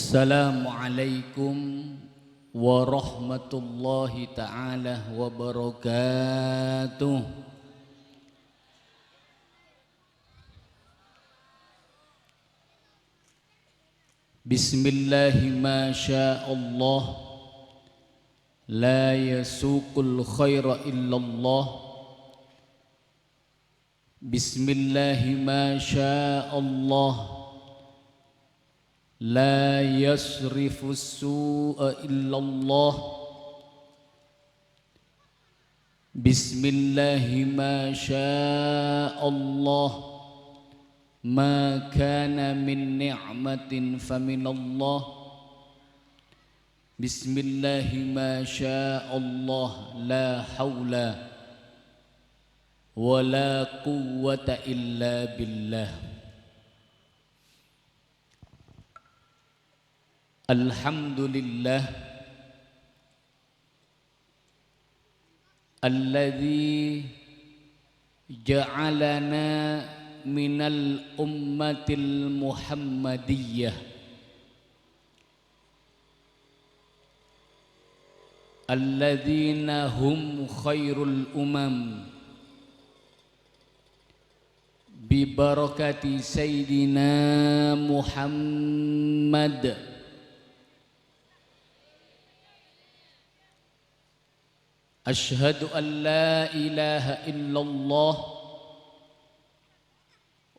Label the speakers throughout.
Speaker 1: Assalamualaikum warahmatullahi ta'ala wabarakatuh. Bismillahi ma sya'allah, la yasuqul khaira illallah. Bismillahi ma sya'allah, la yasrifus su'a illallah. Bismillahi ma sya'allah, ma kana min ni'matin faminallah. Bismillahi ma sya'allah, la hawla wa la quwwata illa billah. Alhamdulillah alladzi ja'alana minal ummatil muhammadiyah alladzina hum khairul umam bi barakati sayyidina Muhammad. Ashhadu an la ilaha illallah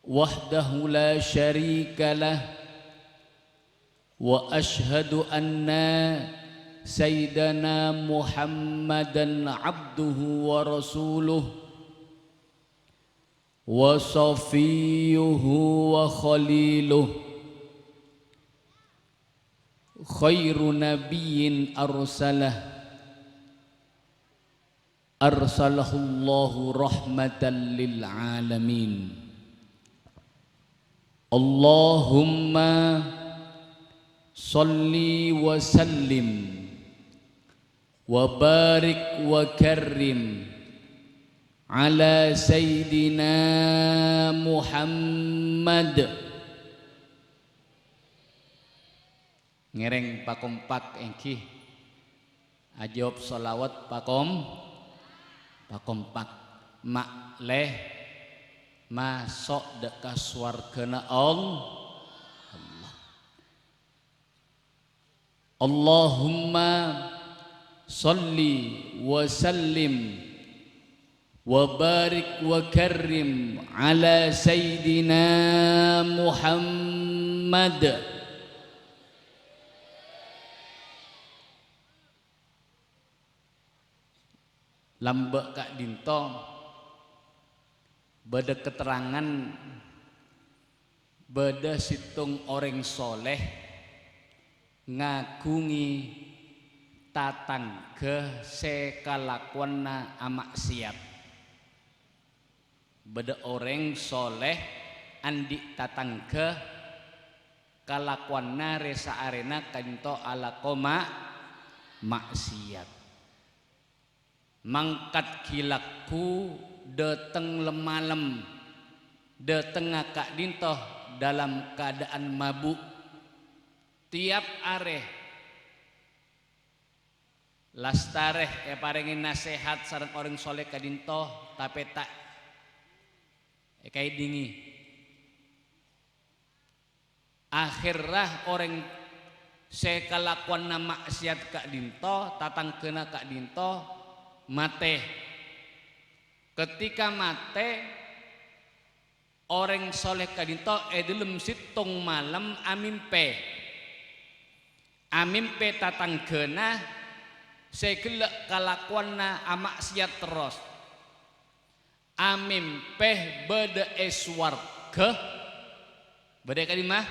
Speaker 1: wahdahu la syarika lah, wa ashhadu anna sayyidana Muhammadan abduhu wa rasuluh wa safiyuhu wa khaliluh, khairu nabiyyin arsalahullahu rahmatan lil alamin. Allahumma salli wa sallim wa barik wa karrim ala sayyidina Muhammad. Ngereng pakompak engki ajawab salawat pakompak mak leh masuk dekat swargana Allah. Allahumma salli wa sallim wa barik wa karrim ala sayyidina Muhammad. Lambek Kak Dinto beda keterangan beda situng orang soleh ngagungi tatangga sekalakuanna amaksiat. Beda orang soleh andi tatangga kalakuanna resa arena kanto ala koma maksiat. Mangkat kilaku dateng lemalem dateng Kak Dinto dalam keadaan mabuk tiap areh lastareh parengin nasihat sareng orang soleh Kak Dinto tapi tak kayak dingi akhirah orang sekalakuan nama maksiat Kak Dinto tatang kena Kak Dinto mate. Ketika mate orang soleh Kak Dinto dalam situng malam amimpe tatang kena segelak kalakuanna amaksiat terus amimpe beda eswarga beda kalimah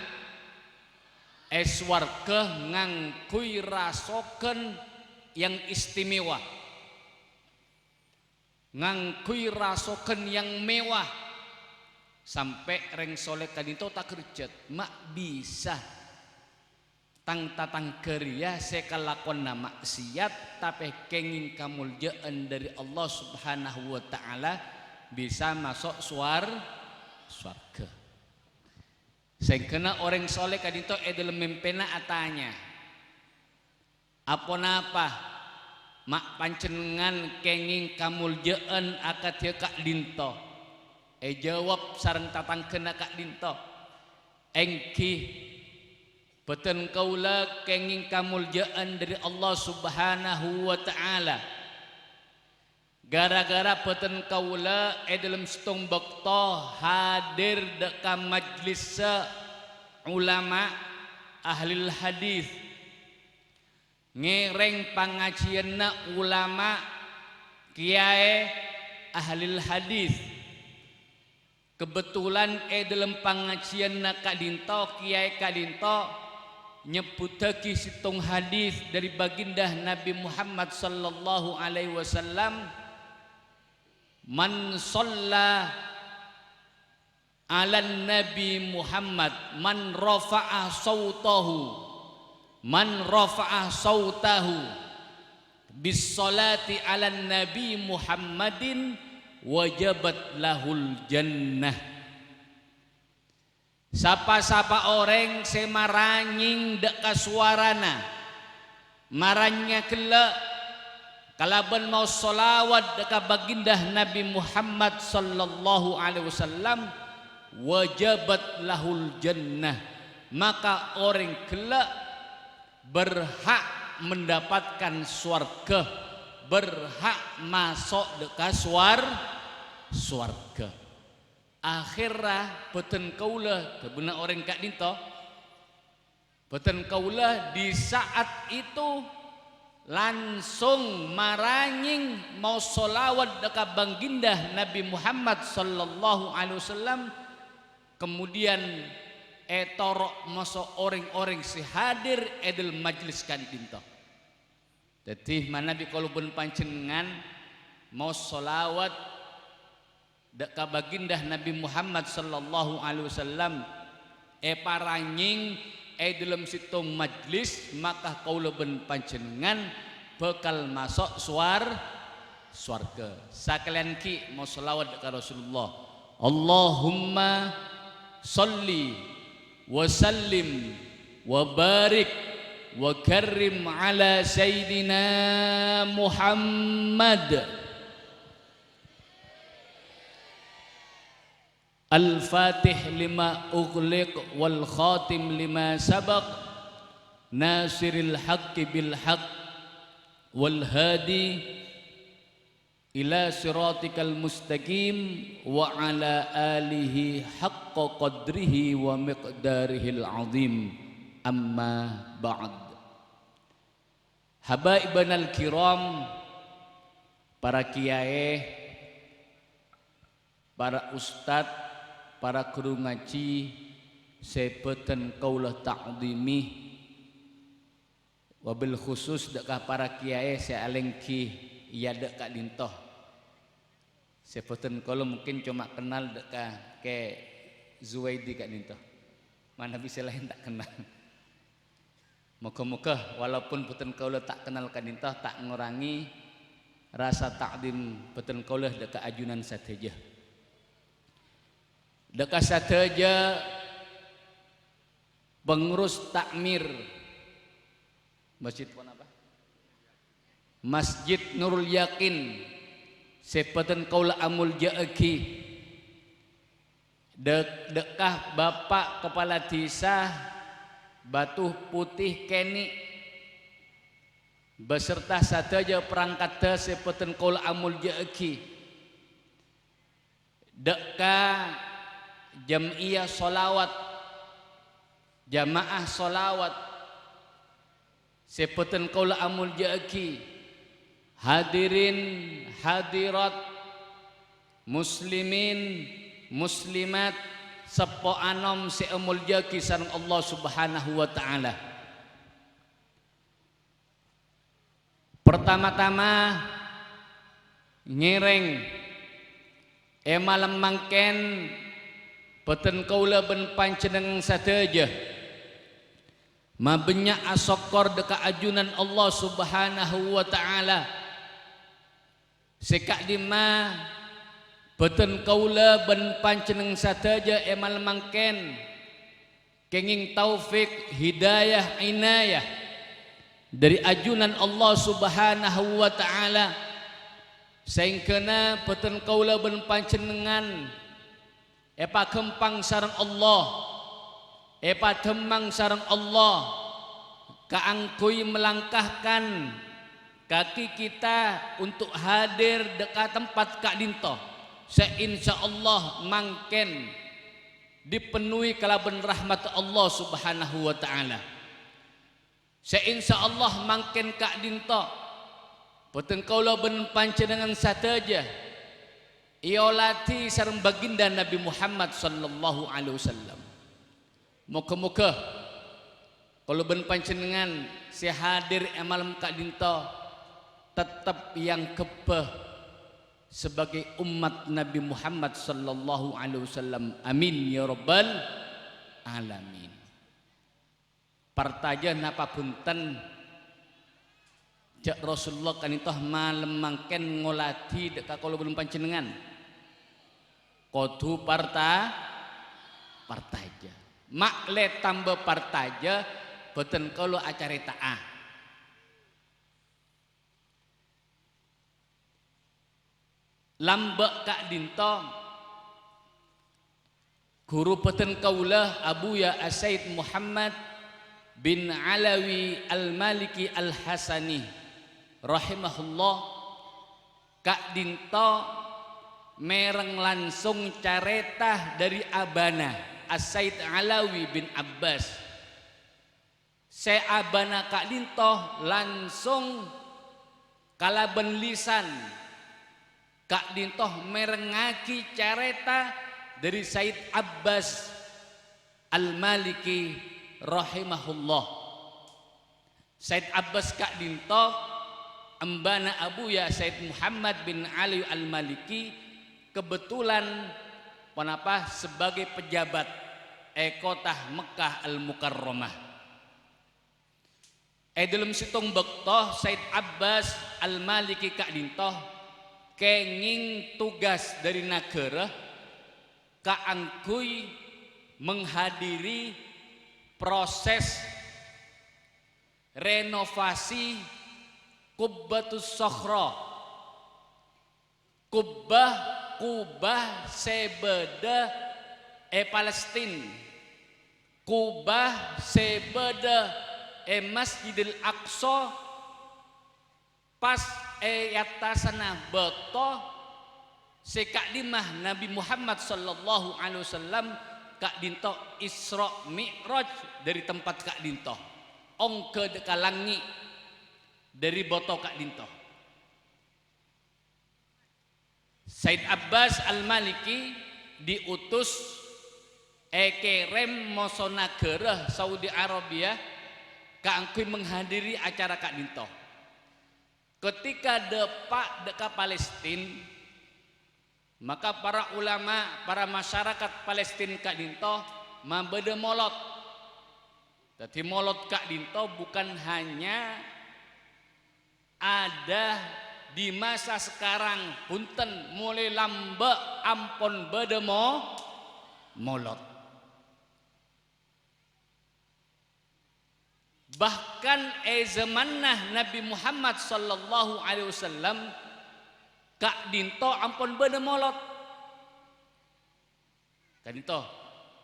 Speaker 1: eswarga ngangkui rasoken yang istimewa, ngangkui rasoken yang mewah sampai reng soleh Kak Dinto tak kerjat mak bisa tang tatang geria sekalakuan nama maksiat tapi kenging kamulyaan dari Allah Subhanahu wa taala bisa masuk swarga. Sing kena orang soleh kadinto dalam mempena atanya. Apa napa mak pancenengan kenging kamuljaan akad ya kak dinto. Jawab sareng tatang kena kak dinto. Engki beten kaula kenging kamuljaan dari Allah Subhanahu wa taala. Gara-gara beten kaula dalam setong bakto hadir deka majlis ulama ahli hadis. Ngereng pangajianna ulama kiai ahli hadis. Kebetulan dalam pangajianna kadinto kiai kadinto nyebutake situng hadis dari baginda Nabi Muhammad sallallahu alaihi wasallam, man shalla ala Nabi Muhammad man rafa'a sautahu bis salati ala Nabi Muhammadin wajabat lahul jannah. Sapa-sapa orang semaranying deka suarana maranya kela kalaban mau solawat deka baginda Nabi Muhammad sallallahu alaihi wasallam wajabat lahul jannah, maka orang kela berhak mendapatkan surga, berhak masuk deka surga. Akhirah beten kaula kebuna orang kak dinto beten kaula di saat itu langsung maranying mau solawat deka baginda Nabi Muhammad sallallahu alaihi wasallam, kemudian torok masuk orang-orang si hadir edel majlis kan dinto. Jadi mana bi kalau ben pancenengan mau solawat deka baginda Nabi Muhammad sallallahu alaihi wasallam paranying dalam situng majlis, maka kaula ben panjenengan bakal masuk swarga. Sakalian ki mau selawat deka Rasulullah. Allahumma sholli wa sallim wa barik wa karrim ala sayyidina Muhammad. Al-Fatih lima ughliq wal khatim lima sabaq nasiril haqqi bil haqq wal hadi ila siratikal mustaqim wa ala alihi haqqa qadrihi wa miqdarihil azim, amma ba'd. Habaibanal kiram, para kiai, para ustadz, para guru ngaji sebeten kaulah ta'dimi, wabil khusus dekah para kiai sealengki iya dekak dintoh sebeten kaulah mungkin cuma kenal dekah ke Zuwaidi kak dintoh, mana bisa lain tak kenal. Moga-moga walaupun beten kaulah tak kenal kak dintoh tak ngurangi rasa ta'dim beten kaulah dekak ajunan sateja. Dekat saja pengurus takmir masjid apa? Masjid Nurul Yakin sepeten kaula amul jaeki dekah Bapak Kepala Desa Batu Putih Keni beserta saja perangkat desa sepeten kaula amul jaeki dekah Jam'iyah solawat, jamaah solawat sepeten kaula amul jaeki, hadirin hadirat muslimin muslimat sepo anom seamul jaeki sareng Allah Subhanahu wa taala. Pertama-tama ngireng malam mangken beten kaula ben panceneng sateja mabenya asokor deka ajunan Allah Subhanahu wa taala sekak dima beten kaula ben panceneng sateja emal mangken kenging taufik hidayah inayah dari ajunan Allah Subhanahu wa taala saengkeuna peuteun kaula ben panjenengan epa kempang sareng Allah, epa temang sareng Allah, kaangkuy melangkahkan kaki kita untuk hadir dekat tempat Kak Dinto. Seinsyaallah mangken dipenuhi kalaban rahmat Allah Subhanahu wa taala. Seinsyaallah mangken Kak Dinto peuteun kaula ben panjenengan sateja iolati sareng baginda Nabi Muhammad sallallahu alaihi wasallam. Muga-muga kalau ben panjenengan si hadir malam Kak Dinto tetap yang kebeh sebagai umat Nabi Muhammad sallallahu alaihi wasallam. Amin ya rabbal alamin. Partaja napa punten jak Rasulullah kanitoh malem mangken ngoladi dek kalau belum panjenengan kodu partaja makle tambah partaja boten kalau acara ta'ah lambek Kak Dinto guru peten kaulah Abu Ya Said Muhammad bin Alawi Al-Maliki Al-Hasani rahimahullah. Kak Dinto mereng langsung caretah dari abana As-Said Alawi bin Abbas. Se abana Kak Dinto langsung kalaban lisan Kak Dinto merengaki careta dari Said Abbas Al-Maliki rahimahullah. Said Abbas Kak Dinto embana Abu Ya Said Muhammad bin Ali Al-Maliki kebetulan kenapa sebagai pejabat kota Mekah Al-Mukarramah. Dalam situng bektoh Said Abbas Al-Maliki Kak Dinto kenging tugas dari negara kaangkuy menghadiri proses renovasi Qubbatus Sokhra, kubah sebeda Palestina, kubah sebeda Masjidil Aqsa pas yatasana beto sekak dimah Nabi Muhammad sallallahu alaihi wasallam Kak Dinto Isra Mi'raj dari tempat Kak Dinto ongke dekalangi dari boto Kak Dinto. Said Abbas Al-Maliki diutus kerem mosonagara Saudi Arabia kaangkuy menghadiri acara Kak Dinto. Ketika deka Palestina, maka para ulama, para masyarakat Palestina Kak Dinto mabede molot. Jadi molot Kak Dinto bukan hanya ada di masa sekarang, punten mulai lambe ampon bede molot. Bahkan zamanah Nabi Muhammad sallallahu alaihi wasallam Kak Dinto ampun bede molot. Kak Dinto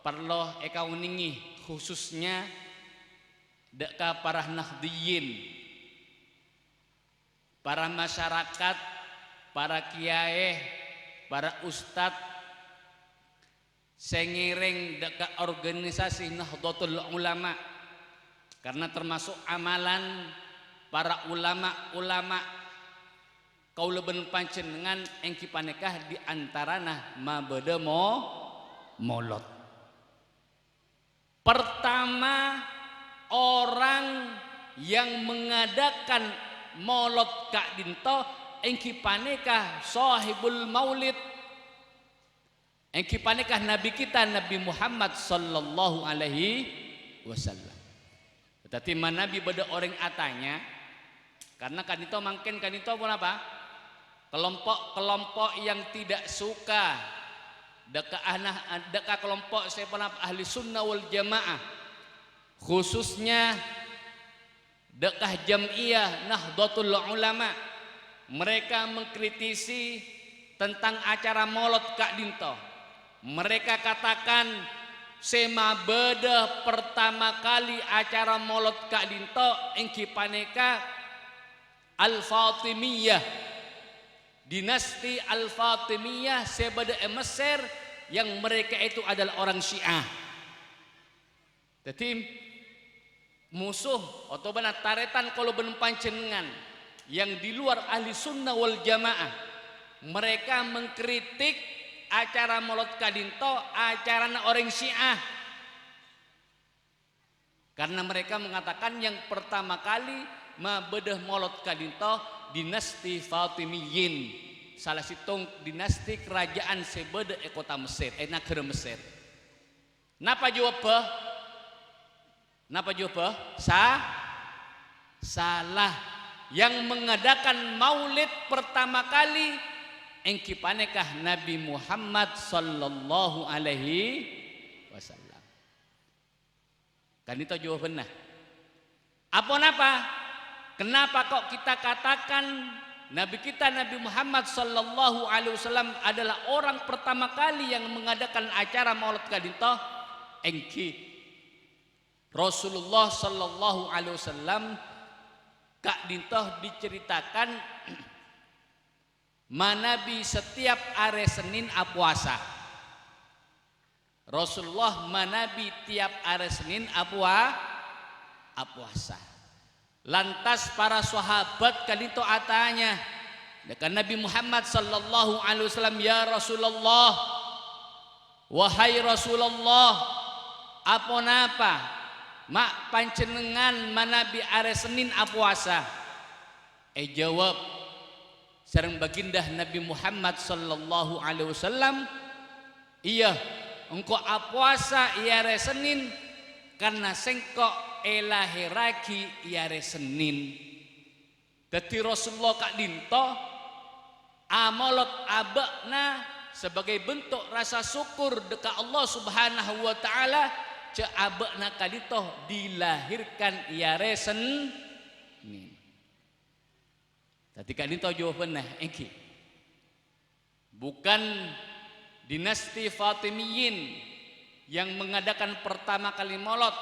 Speaker 1: perlu ekauningi khususnya deka para nahdiyin, para masyarakat, para kiai, para ustadz sengiring deka organisasi Nahdlatul Ulama. Karena termasuk amalan para ulama-ulama kaula ben panjenengan engki panekah di antarana mabede molot. Pertama orang yang mengadakan molot Kak Dinto engki panekah sahibul maulid, engki panekah nabi kita Nabi Muhammad sallallahu alaihi wasallam. Tetapi Nabi beda orang atanya karena Kak Dinto mangken Kak Dinto pun apa? Kelompok yang tidak suka deka kelompok saya ahli sunnah wal jamaah khususnya dekah Jam'iyah Nahdlatul Ulama. Mereka mengkritisi tentang acara Maulid Kak Dinto. Mereka katakan sema beda pertama kali acara Maulid Kak Dinto engki paneka Al-Fatimiyah, dinasti Al-Fatimiyah sebeda Mesir yang mereka itu adalah orang Syiah. Jadi musuh atau benar taretan kalau ben panjenengan yang di luar ahli sunnah wal jamaah, mereka mengkritik acara Maulid Kadinto acaranya orang Syiah, karena mereka mengatakan yang pertama kali mabedah Maulid Kadinto dinasti Fatimiyin, salah situng dinasti kerajaan sebeda kota Mesir, negara Mesir. Napa jawab? Napa jawab? Salah. Yang mengadakan maulid pertama kali engki panekah Nabi Muhammad sallallahu alaihi wasallam. Kan itu jawabannya. Apa napa? Kenapa kok kita katakan Nabi kita Nabi Muhammad sallallahu alaihi wasallam adalah orang pertama kali yang mengadakan acara maulid kadinto? Engki Rasulullah sallallahu alaihi wasallam Kak Dintoh diceritakan manabi setiap hari Senin apuasa. Rasulullah manabi tiap hari Senin apuasa. Lantas para sahabat Kak Dintoh atanya dengan Nabi Muhammad sallallahu alaihi wasallam, ya Rasulullah, wahai Rasulullah, apa napa mak pancenengan manabi are Senin apuasa? Jawab sareng baginda Nabi Muhammad sallallahu alaihi wasallam, iya engko apuasa iare Senin karena sengkok elahiraki iare Senin. Dadi Rasulullah Kak Dinto amalot abakna sebagai bentuk rasa syukur dekat Allah Subhanahu wa taala, abakna kadito dilahirkan iare Senin. Tadi kadito jawabannya engki bukan dinasti Fatimiyin yang mengadakan pertama kali maulid.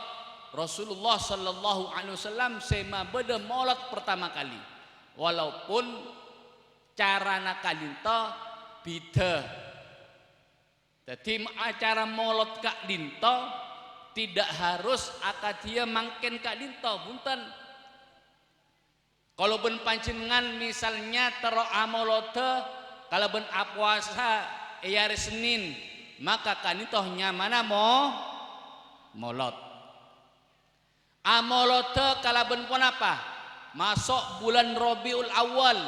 Speaker 1: Rasulullah sallallahu alaihi wasallam sema beda maulid pertama kali, walaupun carana kadito beda. Jadi acara maulid Kak Dinto tidak harus akadia mangken Kak Dinto, bunten. Kalau ben panjenengan misalnya tero amolode, kalau ben apuasa hari Senin, maka Kak Dinto nyamana molot. Amolode kalau ben pun apa? Masuk bulan Rabiul Awal,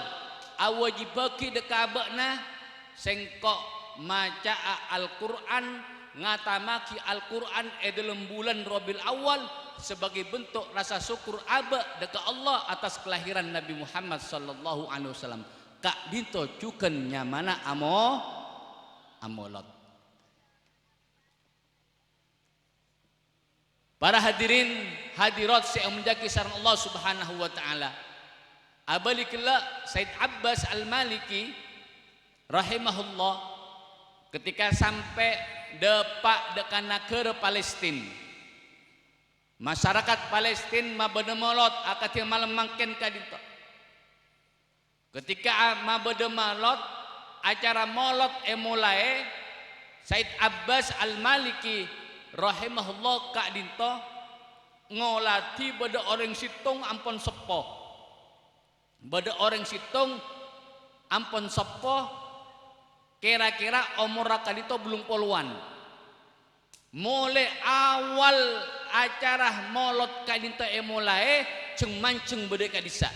Speaker 1: awajibaki dekabekna sengkok maca Al-Qur'an, ngatamaki Al-Quran dalam bulan Rabiul Awal sebagai bentuk rasa syukur abad dekat Allah atas kelahiran Nabi Muhammad sallallahu alaihi wasallam. Kak Dinto cuken nyamana amolot. Para hadirin hadirat yang menjaki sareng Allah Subhanahu wa taala. Abaliklah Said Abbas Al-Maliki rahimahullah ketika sampai depak dekan negara Palestina, masyarakat Palestina mabede molot akati malam mangken kadito. Ketika mabede molot, acara molot mulai, Said Abbas Al-Maliki rahimahullah Kak Dinto ngolati beda orang situng ampun sepo, beda orang situng ampun sepo, kira-kira umur Kadito belum puluhan. Mulai awal acara maulid Kadito mulai ceng manceng beda kadisa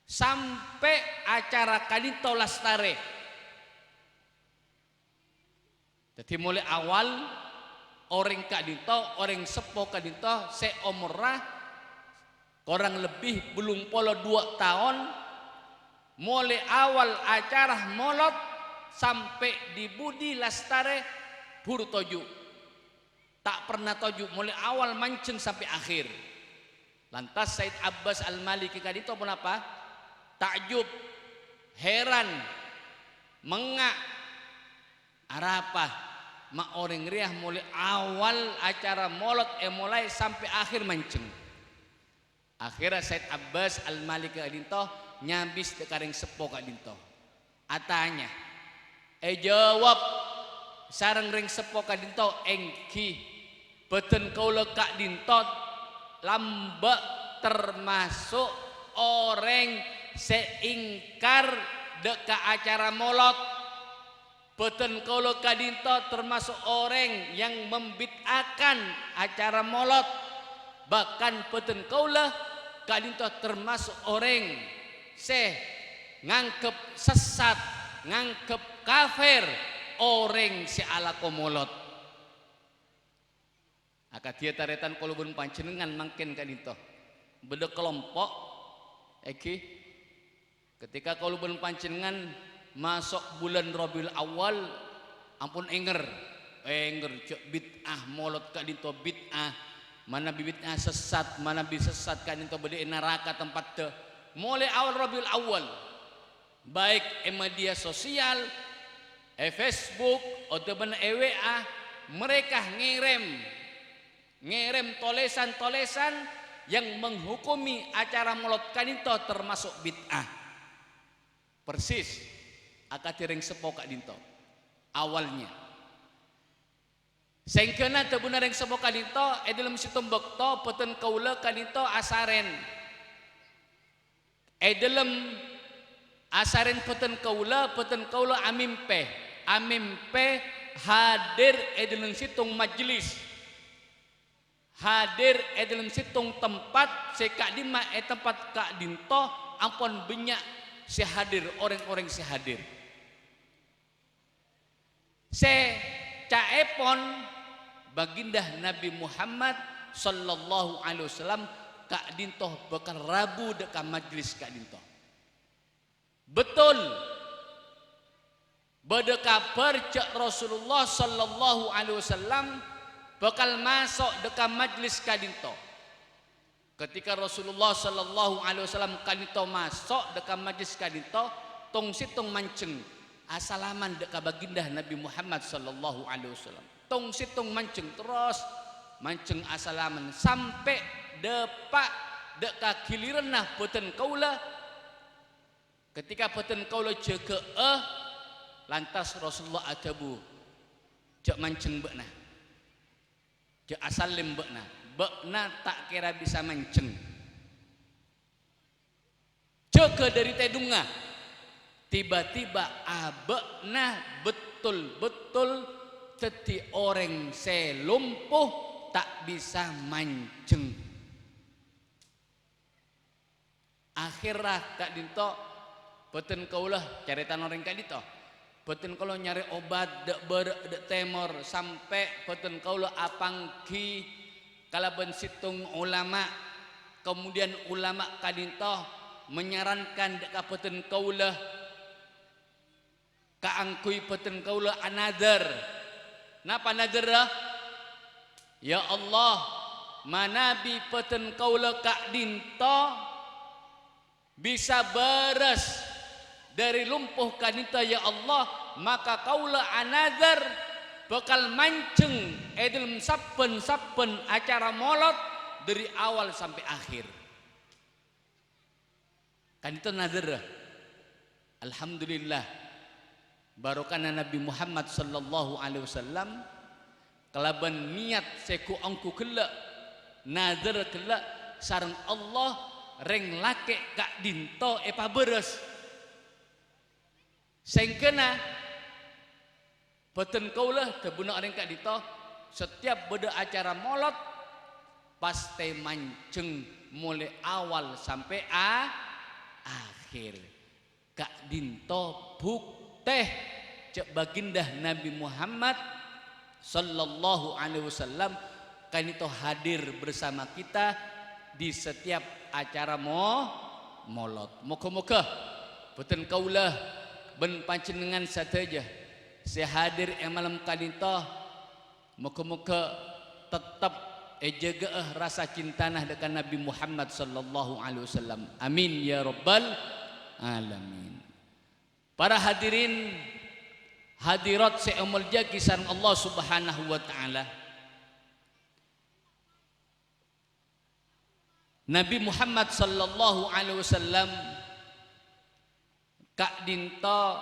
Speaker 1: sampai acara Kadito lastare. Jadi mulai awal orang Kadito, orang sepo Kadito seumurah kurang lebih belum polo 2 tahun. Mulai awal acara maulid sampai di Budi Lastare Burtoju tak pernah toju mulai awal mancing sampai akhir. Lantas Said Abbas Al-Maliki kadito pun apa? Takjub, heran, mengak, arapa mak orang riah mulai awal acara molot mulai sampai akhir mancing. Akhirnya Said Abbas Al-Maliki kadito nyabis dekaring sepo kadito. Atanya, jawab sareng ring sepo kadito engki beten kaula kak dintot lambek termasuk orang seingkar deka acara molot. Beten kaula kak dintot termasuk orang yang membid'akan acara molot. Bahkan beten kaula kak dintot termasuk orang ngangkep sesat, ngangkep kafir orang si ala komolot. Akad dia taretan kolobun panjenengan mangken kadito beda kelompok ketika kolobun panjenengan masuk bulan Rabiul Awal ampun enger cek bid'ah molot kadito bid'ah mana bid'ah sesat mana sesat kadito beda neraka tempat teh mulai awal Rabiul Awal baik media sosial Facebook atau WA mereka ngirim tolesan-tolesan yang menghukumi acara molot kadito termasuk bid'ah. Persis akatiring sepo kadito awalnya. Sengkena tebunar yang sepo kadito dalam situm bekto peten kaula kadito asaren. Dalam asaren peten kaula amimpe hadir dalam situng majelis. Hadir dalam situng tempat sekak dima tempat kak dinto ampun banyak si hadir orang-orang si hadir. Se caepon baginda Nabi Muhammad sallallahu alaihi wasallam kak dinto bakal rabu deka majlis kak dinto. Betul. Bada kabar cak Rasulullah sallallahu alaihi wasallam bakal masuk dekat majlis kadinto. Ketika Rasulullah sallallahu alaihi wasallam kadinto masuk dekat majlis kadinto, tong situng mancing asalaman dekat baginda Nabi Muhammad sallallahu alaihi wasallam. Tong situng mancing terus mancing asalaman sampai depak dekat giliran nah peten kaula. Ketika peten kaula jeke lantas Rasulullah adabu cek mancing bekna. Cek asal lembekna, bekna tak kira bisa mancing. Cek dari tedunga, tiba-tiba bekna betul-betul teti orang selumpuh tak bisa mancing. Akhirnya kak dinto, beten kaulah caritan orang kak dinto. Beten kalau nyari obat dek temor sampai beten kalau apangki kalaban situng ulama kemudian ulama kadinto menyarankan dek beten kaulah kaangkui beten kaulah another napa another ya Allah manabi beten kaulah kak dinto bisa beres dari lumpuh kadinto ya Allah maka kaula another bakal mancing dalam saben acara molot dari awal sampai akhir kadinto nazar. Alhamdulillah barokana Nabi Muhammad sallallahu alaihi wasallam kalaban niat seku angku kelak nazar kelak sareng Allah reng lake kak dinto epa beres sengkena beten kaulah tebuna orang kak dito setiap beda acara molot pasti mancing mulai awal sampai akhir kak dinto bukteh cek baginda Nabi Muhammad sallallahu alaihi wasallam kan itu hadir bersama kita di setiap acara molot. Moga-moga beten kaulah ben panjenengan sateja saya hadir malam kadito moga-moga tetap jaga rasa cintanah dengan Nabi Muhammad sallallahu alaihi wasallam. Amin ya rabbal alamin. Para hadirin hadirat seumul kisan Allah Subhanahu wa taala. Nabi Muhammad sallallahu alaihi wasallam kak dinto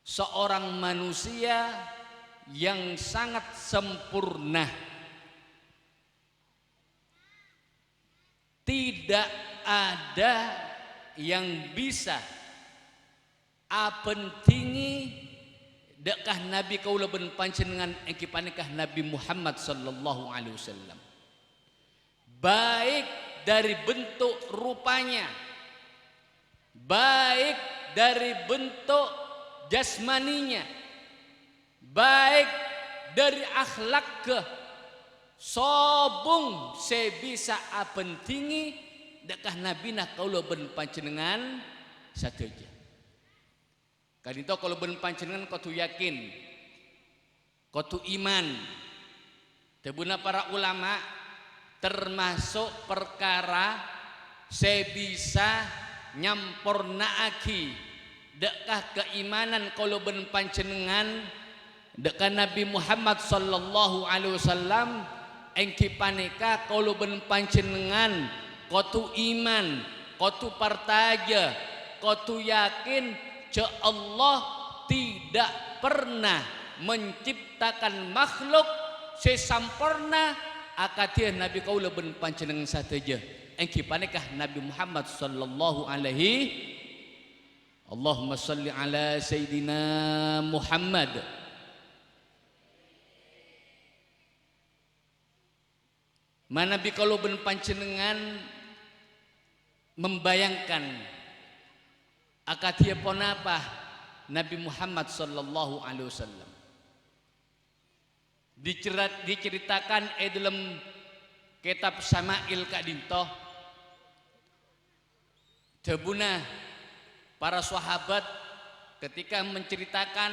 Speaker 1: seorang manusia yang sangat sempurna. Tidak ada yang bisa apentingi dekah Nabi kaula ben panjenengan engki panikah Nabi Muhammad sallallahu alaihi wasallam. Baik dari bentuk rupanya, baik dari bentuk jasmaninya, baik dari akhlak ke sobung sebisa apentingi dekah Nabi nak kaula ben panjenengan sateja. Kadito kalau ben panjenengan kau tu yakin, kau tu iman. Tebuna para ulama termasuk perkara sebisa nyampurnaaki dekah keimanan kalau ben panjenengan dekah Nabi Muhammad sallallahu alaihi wasallam engki paneka kalau ben panjenengan kau tu iman, kau tu partaja, kau tu yakin ce Allah tidak pernah menciptakan makhluk sesampurna akatia Nabi kaula ben panjenengan sateja engki panekah Nabi Muhammad sallallahu alaihi. Allahumma salli ala sayyidina Muhammad. Mana Nabi kaula ben panjenengan membayangkan akatia pon apa Nabi Muhammad sallallahu alaihi wasallam diceritakan dalam kitab Sama'il Kak Dinto tebuna para sahabat ketika menceritakan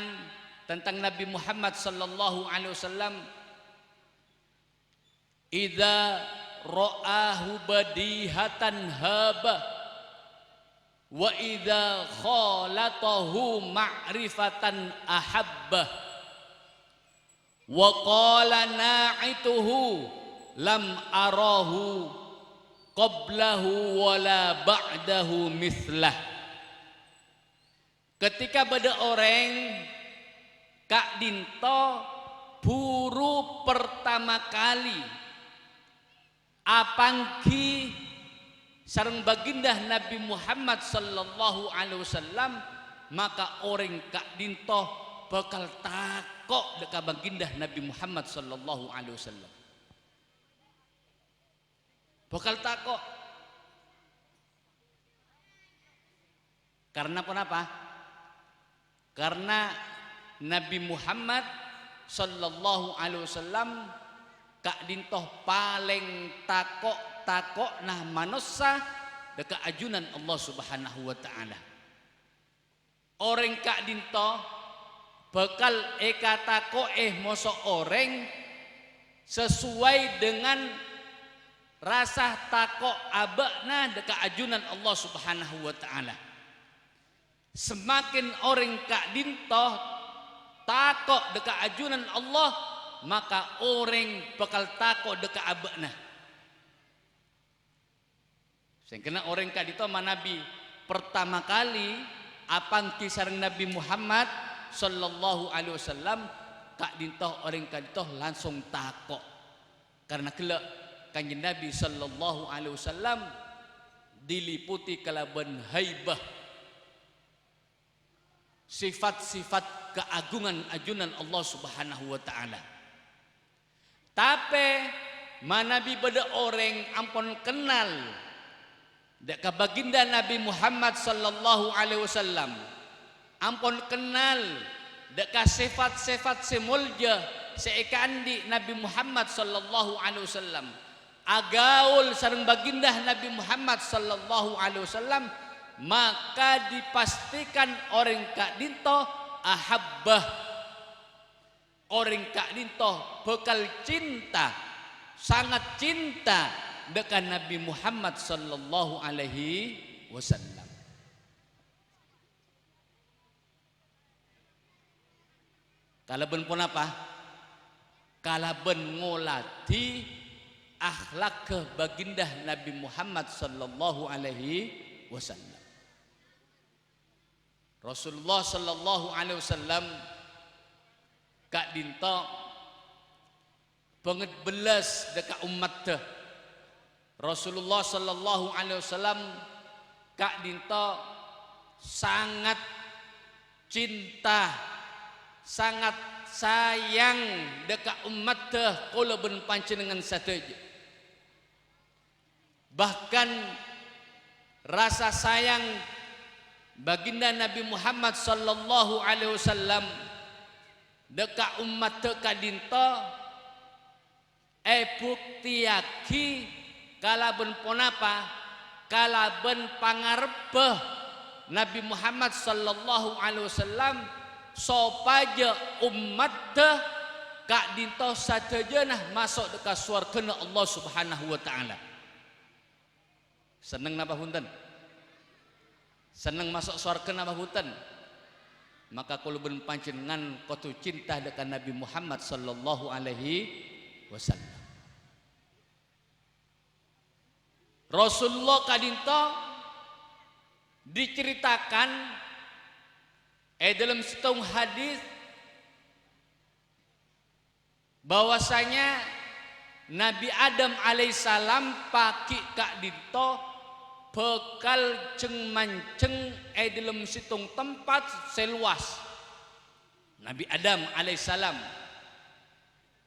Speaker 1: tentang Nabi Muhammad sallallahu alaihi wasallam idza ra'ahu badihatan haba wa idza khalatahu ma'rifatan ahabba wa qala na'ituhu lam arahu qablahu wala ba'dahu mislah. Ketika beda orang Kak Dinto buru pertama kali apangki sareng baginda Nabi Muhammad sallallahu alaihi wasallam maka orang Kak Dinto bakal takok deka baginda Nabi Muhammad sallallahu alaihi wasallam. Bakal takok. Karena apa? Karena Nabi Muhammad sallallahu alaihi wasallam Kak Dintoh paling takok nah manusia deka ajunan Allah Subhanahu wa taala. Orang Kak Dintoh bakal eka tako moso orang sesuai dengan rasa tako abakna deka ajunan Allah Subhanahu wa taala. Semakin orang Kak Dinto tako deka ajunan Allah maka orang bakal tako deka abakna. Sing kena orang Kak Dinto manabi pertama kali apang kisah Nabi Muhammad sallallahu alaihi wasallam Kak Dintoh orang Kak Dintoh langsung takok karena kelak kanjeng Nabi sallallahu alaihi wasallam diliputi kalaban haibah sifat-sifat keagungan ajunan Allah Subhanahu wa taala. Tapi manabi beda orang ampun kenal dek baginda Nabi Muhammad sallallahu alaihi wasallam ampun kenal deka sifat-sifat semulja seekandi Nabi Muhammad sallallahu alaihi wasallam agaul sareng baginda Nabi Muhammad sallallahu alaihi wasallam maka dipastikan orang Kak Dinto ahabbah orang kak dinto bekal cinta, sangat cinta dengan Nabi Muhammad sallallahu alaihi wasallam. Kalaben pun apa? Kalaben ngolati akhlak ke baginda Nabi Muhammad sallallahu alaihi wasallam. Rasulullah sallallahu alaihi wasallam kak dinto banget belas dekat umat teh. Rasulullah sallallahu alaihi wasallam kak dinto sangat cinta, sangat sayang dekat umat teh kala ben panjenengan sateja. Bahkan rasa sayang baginda Nabi Muhammad sallallahu alaihi wasallam dekat umat teh kadinto buktiaki kalaben ponapa kalaben pangarepeh Nabi Muhammad sallallahu alaihi wasallam sopaja umat teh kak dinto satejeunah masuk dekat surga Allah Subhanahu wa taala. Seneng napa punten? Seneng masuk surga napa punten? Maka kula ben panjenengan kudu cinta dekat Nabi Muhammad sallallahu alaihi wasallam. Rasulullah kadinto diceritakan dalam setengah hadis bahwasanya Nabi Adam alaihissalam paki kak dinto bekal ceng manceng dalam situng tempat seluas. Nabi Adam alaihissalam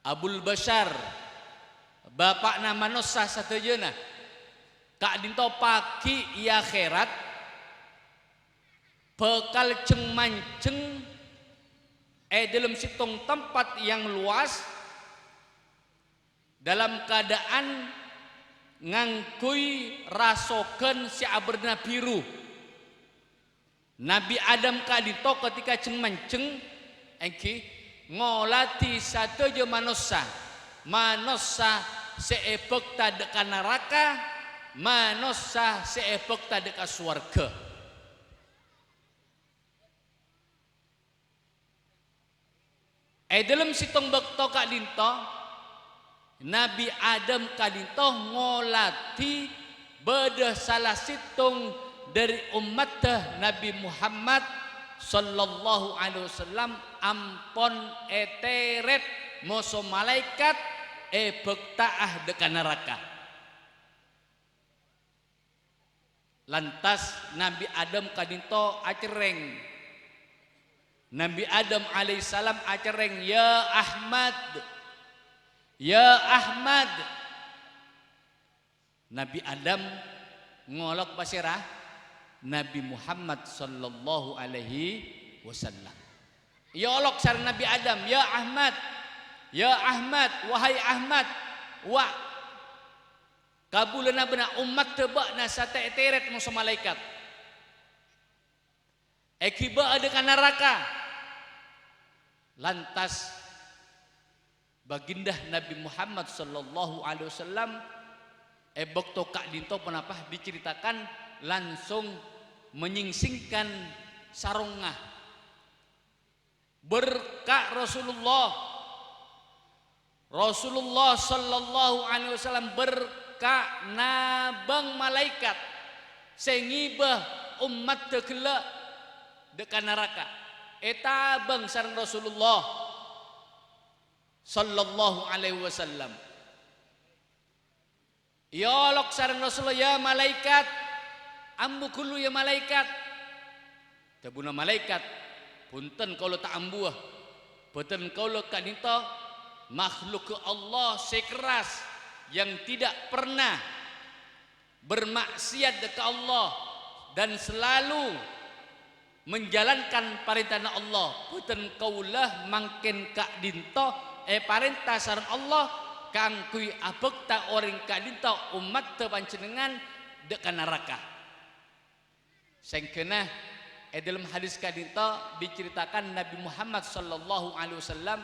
Speaker 1: Abul Bashar bapak nama manusia satejeuna kak dinto paki ia akhirat bekal ceng manceng dalam situng tempat yang luas dalam keadaan ngangkui rasokan si aberna biru. Nabi Adam kadito ketika ceng manceng ngolati sateja manusia seepek tadeka neraka, manusia seepek tadeka swarga. Dalam situng bekto kadinto Nabi Adam kadinto ngolati beda salah situng dari umat Nabi Muhammad sallallahu alaihi wasallam ampon eteret moso malaikat bektaah dekat neraka. Lantas Nabi Adam kadinto acereng. Nabi Adam alaihissalam acereng, ya Ahmad, ya Ahmad. Nabi Adam ngolok pasirah Nabi Muhammad sallallahu alaihi wasallam. Ya olok sareng Nabi Adam, ya Ahmad, ya Ahmad, wahai Ahmad, wa kabulana beuna umat tebak na sate teret musuh malaikat. Ekiba ada ka neraka. Lantas baginda Nabi Muhammad sallallahu alaihi wasallam bekto kak dinto penapa diceritakan langsung menyingsingkan sarungah berkah Rasulullah sallallahu alaihi wasallam berkah nabang malaikat sengibah umat tekela dekat neraka eta bang sareng Rasulullah sallallahu alaihi wasallam. Ya lok sareng Rasulullah, ya malaikat ambu kullu ya malaikat. Tabuna malaikat punten kalau tak ambuh punten kalau kadinto makhluk Allah sekeras yang tidak pernah bermaksiat dekat Allah dan selalu menjalankan perintah Allah. Punten kaulah mangken kak dinto perintah sareng Allah kang kui abekta orang kak dinto umat teu panjenengan dekat neraka. Sengkeunah dalam hadis kak dinto diceritakan Nabi Muhammad sallallahu alaihi wasallam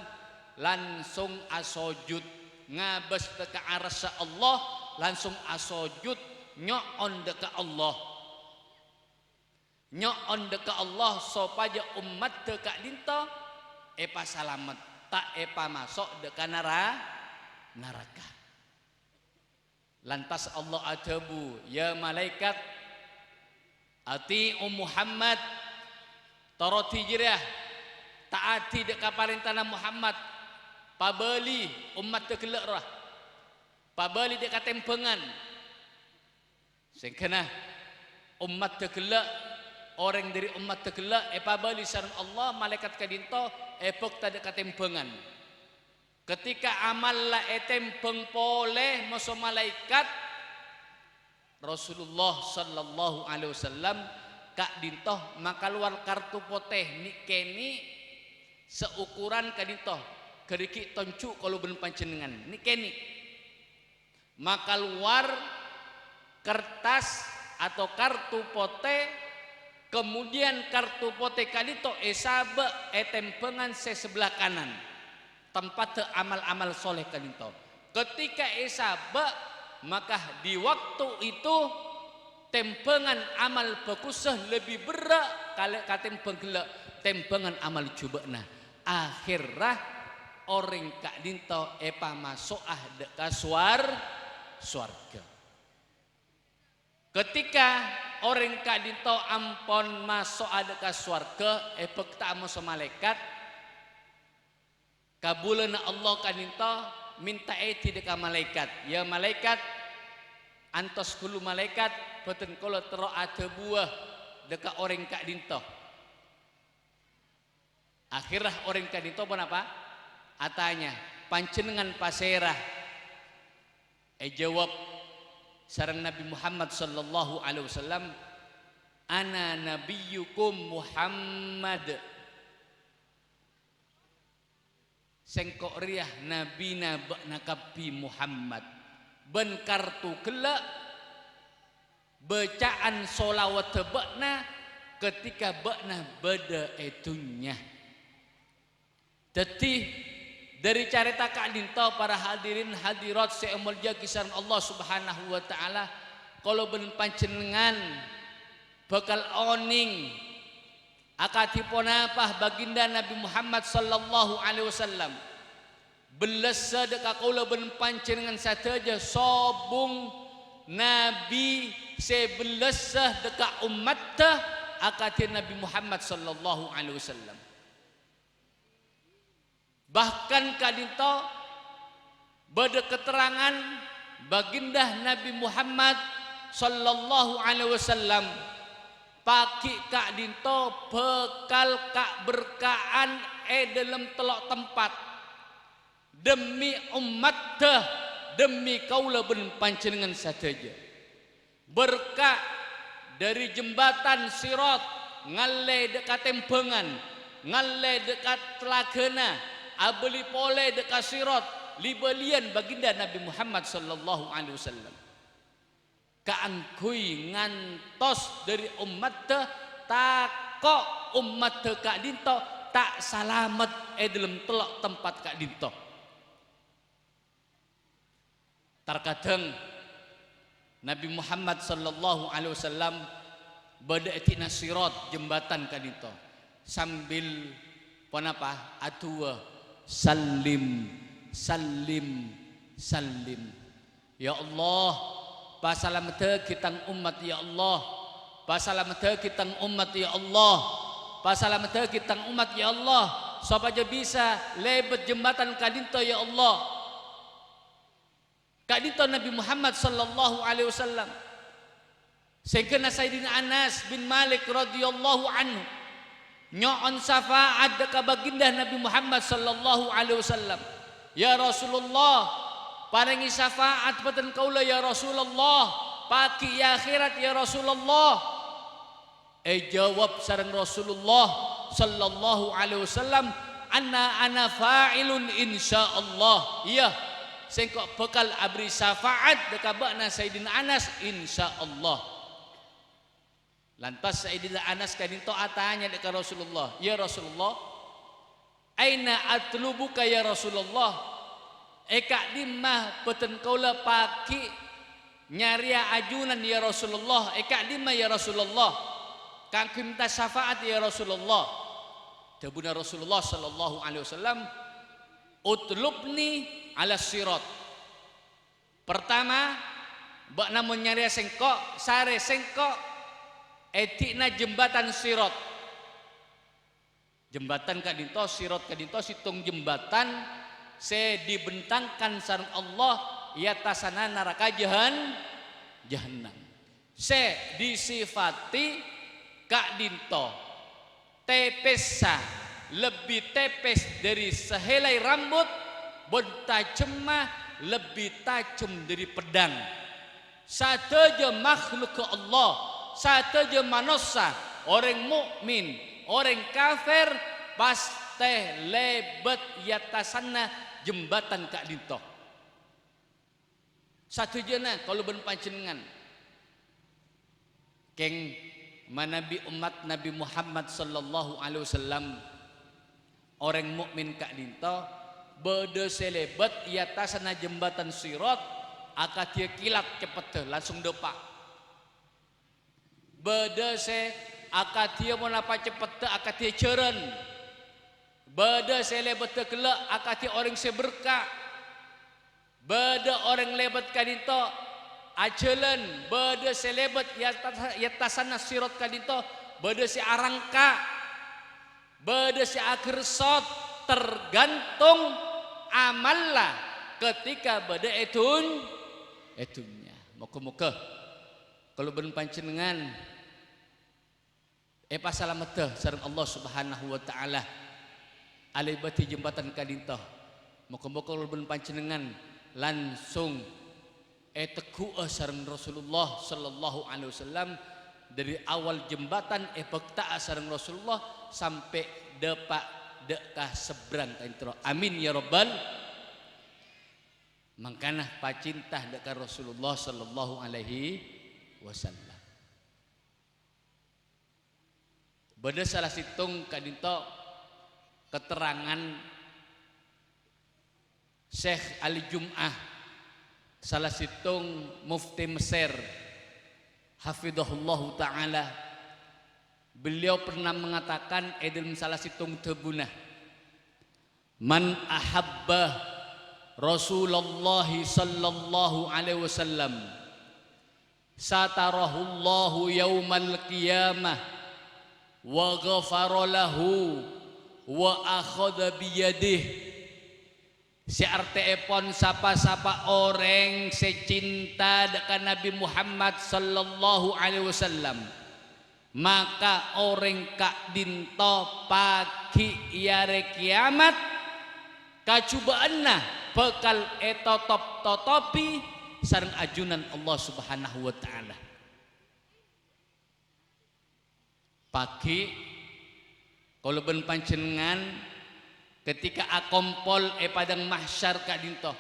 Speaker 1: langsung asojud ngabes deka arsa Allah langsung asojud nyoon deka Allah nyoon deka Allah supaya umat deka dinto epa salamet tak epa masuk deka neraka. Lantas Allah ajabu ya malaikat ati'u Muhammad taroti jirah taati deka parintana Muhammad pabeli umat tegelek rah pabeli deka tempengan sehingga umat tegelek orang dari umat tegelek pabeli sareng Allah malaikat kadinto epok tak deka tempengan ketika amal la tempeng poleh maso malaikat Rasulullah sallallahu alaihi wasallam kak dintoh maka luar kartu poteh nikeni seukuran kadintoh keriki toncu kalau ben panjenengan nikeni maka luar kertas atau kartu poteh kemudian kartu poteh kadintoh esabe tempengan sebelah kanan tempat amal-amal soleh kadintoh ketika esabe maka di waktu itu tempengan amal bakusah lebih berat kalau katempeng gelak tempengan amal jubakna akhirah orang kak dinto epa masuk deka swarga ketika orang kak dinto ampon masuk deka swarga epek tak masuk malaikat kabulana Allah kak dinto minta deka malaikat ya malaikat antos kulu malaikat beten kalau tero ada buah deka orang kak dinto akhirah orang kak dinto apa atanya pancenengan paserah jawab sareng Nabi Muhammad sallallahu alaihi wasallam ana nabiyyukum Muhammad sengkok riah nabi nakabi Muhammad ben kartu gelak bacaan solawat tebakna ketika bakna beda etunya jadi dari carita kak dinto para hadirin hadirat seumurja kisaran Allah subhanahu wa ta'ala kalau ben panjenengan bakal oning akatipun apa baginda Nabi Muhammad sallallahu alaihi wasallam belesa deka kaula ben panjenengan sateja sobung nabi sebelesa deka umatta akati Nabi Muhammad sallallahu alaihi wasallam bahkan kadinto beda keterangan baginda Nabi Muhammad sallallahu alaihi wasallam paki kak dinto bekal kak berkaan dalam telok tempat demi umat demi kaula ben panjenengan sateja berkah dari jembatan Sirat ngalle dekat tempengan ngalle dekat telagana abeli pole dekat Sirat libelian baginda Nabi Muhammad sallallahu alaihi wasallam kaangkui ngantos dari umat takok umat kak dinto tak salamet dalam telok tempat kak dinto terkadang Nabi Muhammad sallallahu alaihi wasallam badaati nasirat jembatan kak dinto sambil panapa atua salim salim salim ya Allah pasalamata kitang umat ya Allah pasalamata kitang umat ya Allah pasalamata kitang umat ya Allah supaya bisa lebet jembatan kadinto ya Allah kadinto Nabi Muhammad sallallahu alaihi wasallam sehingga Sayyidina Anas bin Malik radhiyallahu anhu nyoon syafaat deka baginda Nabi Muhammad sallallahu alaihi wasallam ya Rasulullah paringi syafaat beten kaula ya Rasulullah pagi ya akhirat ya Rasulullah jawab sareng Rasulullah sallallahu alaihi wasallam ana fa'ilun insyaallah iya sengko bekal abri syafaat deka bakna Sayyidina Anas insyaallah lantas Sayyidina Anas kadinto atanya deka Rasulullah ya Rasulullah aina atlubuka ya Rasulullah, eka dimah peten kaula paki nyaria ajunan ya Rasulullah, eka dimah ya Rasulullah, kang minta syafaat ya Rasulullah. Dabuna Rasulullah sallallahu alaihi wasallam, utlubni ala sirat. Pertama, bak namun nyaria sengkok, sare sengkok, etikna jembatan sirat. Jembatan kadinto, sirat kadinto, situng jembatan se dibentangkan sareng Allah yatasana neraka jahannam. Se disifati kadinto tepesa lebih tepes dari sehelai rambut, bentajemah lebih tajam dari pedang. Sateja makhluk ke Allah, sateja manusia, orang mukmin, orang kafir pasti lebet yatasana jembatan kak dinto. Satu jena kalau ben panjenengan keng manabi umat Nabi Muhammad sallallahu alaihi wasallam orang mukmin kak dinto bede selebet yatasana jembatan sirat akad dia kilat cepet langsung depak. Bede se akad dia mau napa cepet akad dia ceren. Bede selebet kelak akad dia orang seberkah. Bede orang lebet kadinto ajalan, bede selebet yatasana sirat kadinto, bede si arangka, bede si agersot, tergantung amallah ketika bede etunya. Moga-moga kalau ben panjenengan pasalamet sareng Allah Subhanahu wa taala alibati jembatan kadinto. Moga-moga kalau ben panjenengan langsung teguh sareng Rasulullah sallallahu alaihi wasallam dari awal jembatan bekta sareng Rasulullah sampai depak dekah seberang kaintro. Amin ya rabbal. Mangkana pacintah dekah Rasulullah sallallahu alaihi wasallam. Beda salah situng kadinto keterangan Syekh Ali Jum'ah, salah situng mufti Mesir hafidhahullah ta'ala. Beliau pernah mengatakan dalam salah situng tebunah, man ahabba Rasulullah sallallahu alaihi wasallam satarahullahu yaumal qiyamah wa ghafara lahu wa akhadha biyadih. Si arteepon sapa-sapa orang secinta dekat Nabi Muhammad sallallahu alaihi wasallam, maka orang kak dinto pagi yare kiamat kacubaanna bekal etotop totopi sareng ajunan Allah Subhanahu wa taala. Pagi kalau ben panjenengan ketika akompol padang mahsyar kak dinto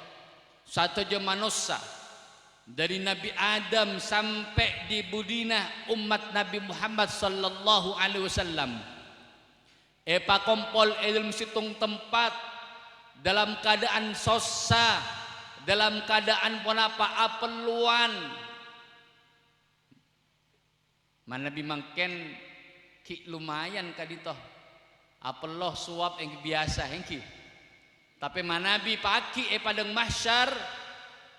Speaker 1: satu je manusia dari Nabi Adam sampai di budina umat Nabi Muhammad sallallahu alaihi wasallam pakompol dalam situng tempat dalam keadaan sosa, dalam keadaan ponapa apeluan mana bimangken ki lumayan kak dinto apeloh suap yang biasa hengki. Tapi manabi pagi padang mahsyar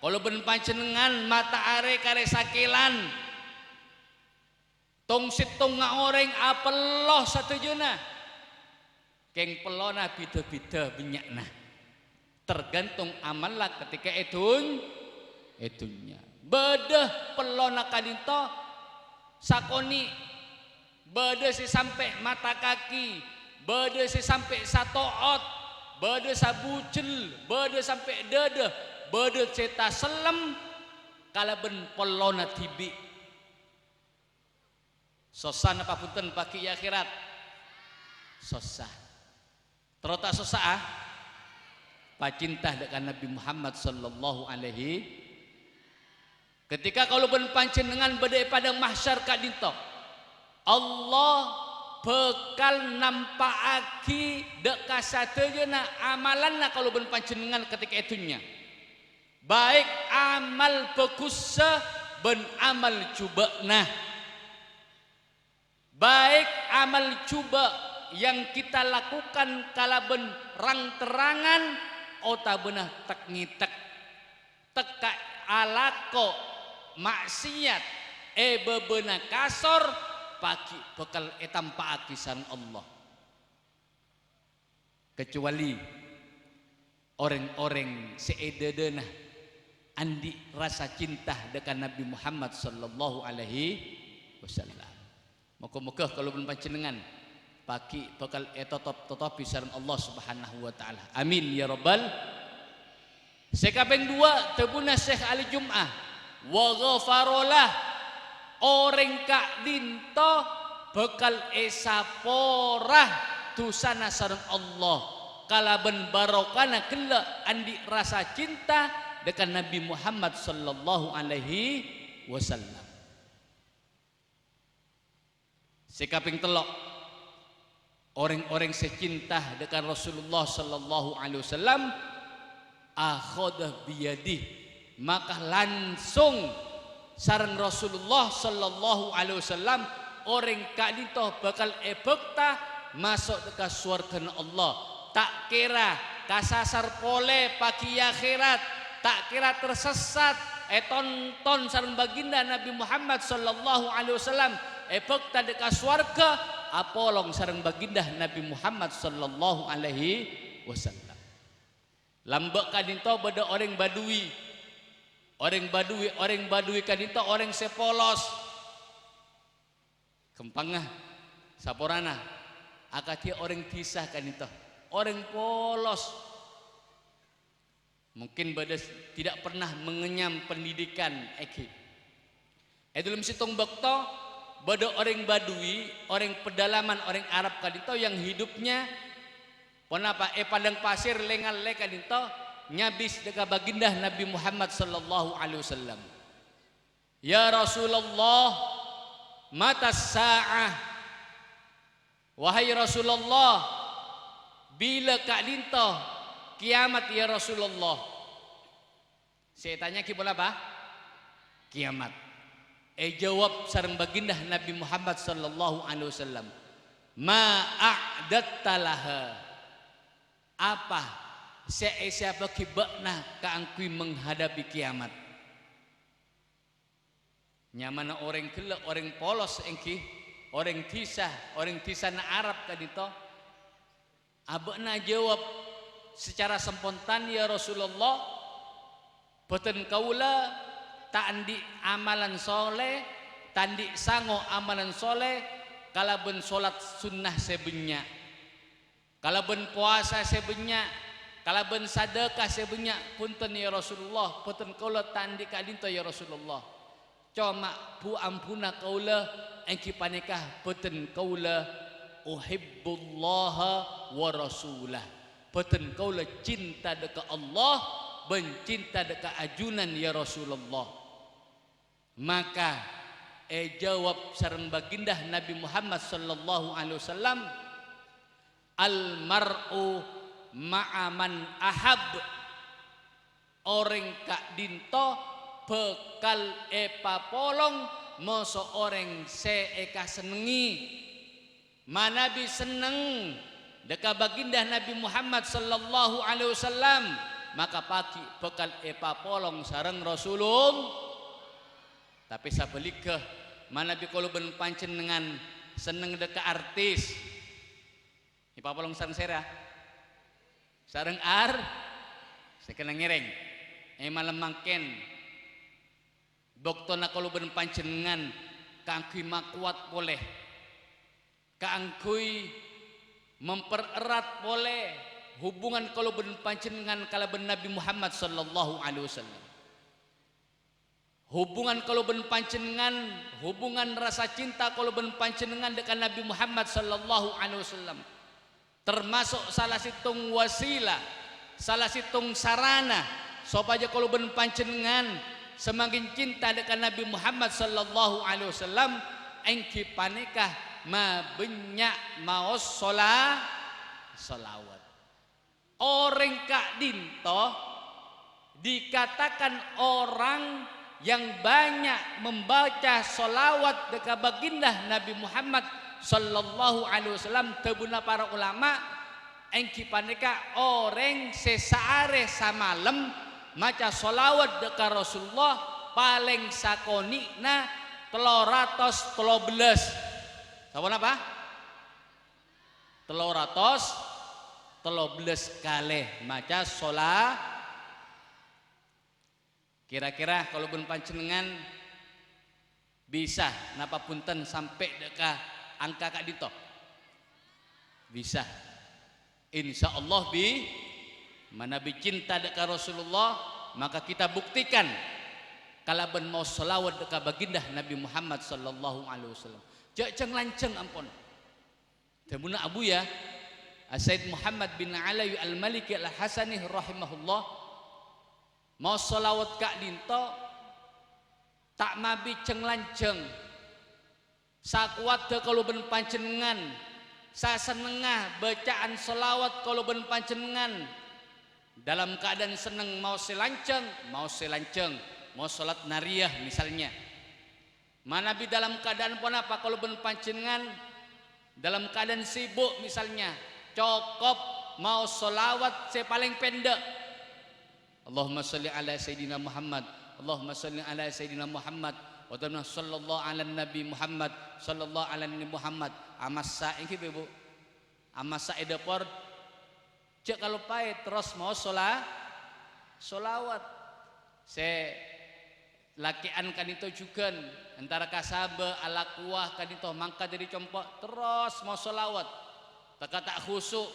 Speaker 1: kalau ben panjenengan mata are kare sakelan tong situng ngoreng apeloh satujuna keng pelona bida-bida benyakna tergantung amal lah ketika etunya bedah pelona kadinto sakoni bedah si sampai mata kaki, bade si sampai satoot, bade sabucel, bade sampai dada, bade ceta selem, kala ben pelona tibi. Sosan apa punten paki akhirat, sosah. Terota sosah, pacintah dengan Nabi Muhammad sallallahu alaihi. Ketika kalau ben panjenengan bade padang mahsyar kadinto, Allah bekal nampaaki dek kasateuna amalanna kalau ben panjenengan ketika itunya baik amal bagussa ben amal cubana baik amal cuba yang kita lakukan kala ben rang terangan otabena tek ngitek teka alako maksiat bebena kasor pagi bekal etam paaki sareng Allah kecuali orang-orang seededena andi rasa cinta dekat Nabi Muhammad sallallahu alaihi wasallam. Moga-moga kalau pun panjenengan pagi bekal tetap sareng Allah Subhanahu wa taala. Amin ya rabbal. Sekaping 2 tebuna Syekh Ali Jum'ah wa ghafarolah orang kak dinto bekal esaporah dosana sareng Allah kalaben barokana kela andi rasa cinta dekat Nabi Muhammad sallallahu alaihi wasallam. Sekaping 3 orang-orang secinta dekat Rasulullah sallallahu alaihi wasallam akhodah biyadih maka langsung sareng Rasulullah sallallahu alaihi wasallam orang kadito bakal ebekta masuk dekat surga Allah tak kira kasasar pole pagi akhirat tak kira tersesat tonton sareng baginda Nabi Muhammad sallallahu alaihi wasallam ebekta dekat surga apolong sareng baginda Nabi Muhammad sallallahu alaihi wasallam lambek kadito beda orang badui kadito orang sepolos kempangah saporana akatia orang kisah kadito orang polos mungkin pada tidak pernah mengenyam pendidikan dalam situng bekto pada orang badui orang pedalaman orang Arab kadito yang hidupnya kenapa padang pasir lengal le kadito nyabis dekat baginda Nabi Muhammad sallallahu alaihi wasallam. Ya Rasulullah, mata sa'ah. Wahai Rasulullah, bila kak dinto kiamat ya Rasulullah. Saya tanya kibul apa? Kiamat. Jawab sareng baginda Nabi Muhammad sallallahu alaihi wasallam. Ma a'datta laha. Apa siapa kibakna keangkui menghadapi kiamat nyamana orang kela orang polos engki orang tisah na Arab kadito abakna jawab secara spontan ya Rasulullah boten kaula tandi amalan soleh tandi sango amalan soleh kalaben solat sunnah sebenyak kalaben puasa sebenyak kalaben sedekah sebanyak punten ya Rasulullah punten kaula tandi kadinto ya Rasulullah cuma bu ampuna kaula engki panikah punten kaula uhibbullaha wa rasulah punten kaula cinta dekat Allah ben cinta dekat ajunan ya Rasulullah maka jawab sareng baginda Nabi Muhammad sallallahu alaihi wasallam al mar'u ma'aman ahab orang kak dinto bekal polong moso orang eka senengi manabi seneng dekat baginda Nabi Muhammad sallallahu alaihi wasallam maka pagi bekal polong sareng Rasulullah tapi sabelikah manabi kalau ben panjenengan seneng dekat artis polong sareng serah sareng saya kena ngereng malam mangken doktona kalau ben panjenengan kaangkui makuat boleh kaangkui mempererat boleh hubungan kalau ben panjenengan kala ben Nabi Muhammad sallallahu alaihi wasallam hubungan kalau ben panjenengan hubungan rasa cinta kalau ben panjenengan dekat Nabi Muhammad sallallahu alaihi wasallam termasuk salah situng wasilah salah situng sarana supaya kalau ben panjenengan semakin cinta dekat Nabi Muhammad sallallahu alaihi wasallam engki panikah ma benyak maos solawat. Orang kak dinto dikatakan orang yang banyak membaca solawat dekat baginda Nabi Muhammad sallallahu alaihi wasallam. Tebuna para ulama engki paneka orang sesaare samalem maca solawat dekat Rasulullah paling sakoni na 313. Sampun apa? 313 kali maca Kira-kira kalau pun panjenengan bisa napa punten sampai deka angka kak dito? Bisa. Insya Allah mana cinta deka Rasulullah, maka kita buktikan kalaban mau selawat deka baginda Nabi Muhammad sallallahu alaihi wasallam. Jangan lanceng ampun. Temuna abu ya Sayyid Muhammad bin Alawi Al-Maliki Al-Hasani rahimahullah mau solawat kak dinto tak mabi cenglanceng sakuat kalau ben panjenengan sa senengah bacaan solawat kalau ben panjenengan dalam keadaan seneng mau selanceng mau sholat nariyah misalnya mana bi dalam keadaan pun apa kalau ben panjenengan dalam keadaan sibuk misalnya cukup mau solawat paling pendek Allahumma salli ala Sayyidina Muhammad Allahumma salli ala Sayyidina Muhammad wa sallallahu ala Nabi Muhammad sallallahu ala Nabi Muhammad amasa ini bu amasa edapor cek kalau pahit terus mau solawat lakian kan itu juga antara kasabe ala kuah kan itu mangka dari compok terus mau solawat tak khusyuk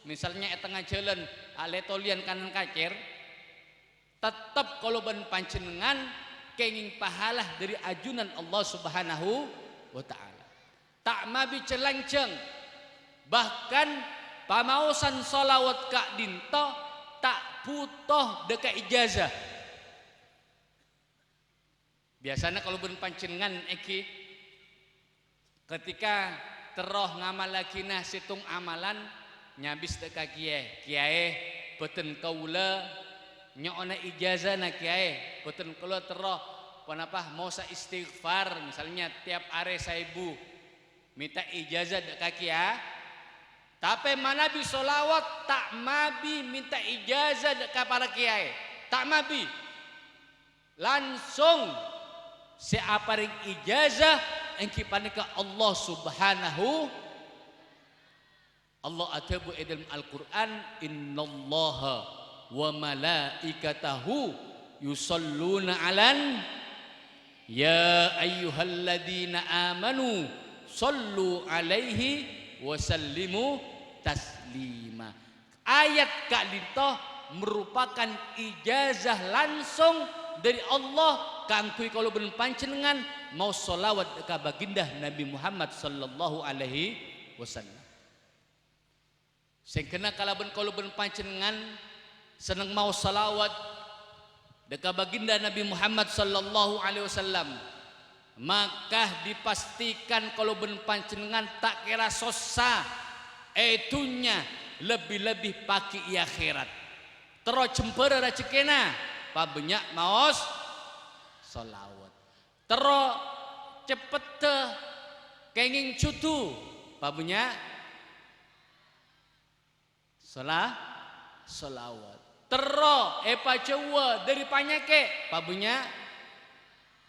Speaker 1: misalnya tengah jalan aletolian kanan kacir tetap kalau ben panjenengan kenging pahala dari ajunan Allah Subhanahu wa taala. Tak mabi celanceng. Bahkan pamausan salawat kak dinto tak butuh deka ijazah. Biasanya kalau ben panjenengan eki ketika teroh ngamal lagi nah situng amalan nyabis deka kiai beten kaula nyona ijazah na kiai boten kula teroh panapa mau sa istighfar misalnya tiap are 1000 minta ijazah dek kaki ya tapi mana bi solawat tak mabi minta ijazah dek para kiai tak mabi langsung seaparing ijazah engki panika Allah Subhanahu Allah atabu edal Al-Qur'an innallaha wa malaikatahu yusalluna alan ya ayyuhalladzina amanu sallu alaihi wa sallimu taslima. Ayat kak dito merupakan ijazah langsung dari Allah kangkui kalau ben panjenengan mau solawat ka baginda Nabi Muhammad sallallahu alaihi wasallam. Sing kena kalaben kalau ben panjenengan senang mau salawat dekat baginda Nabi Muhammad sallallahu alaihi wasallam maka dipastikan kalau ben panjenengan tak kira sosa etunya lebih-lebih paki akhirat terus jempera rezekina pabanyak maos salawat terus cepet kenging cutu pabanyak salawat tero epa cewa dari panyake pabunya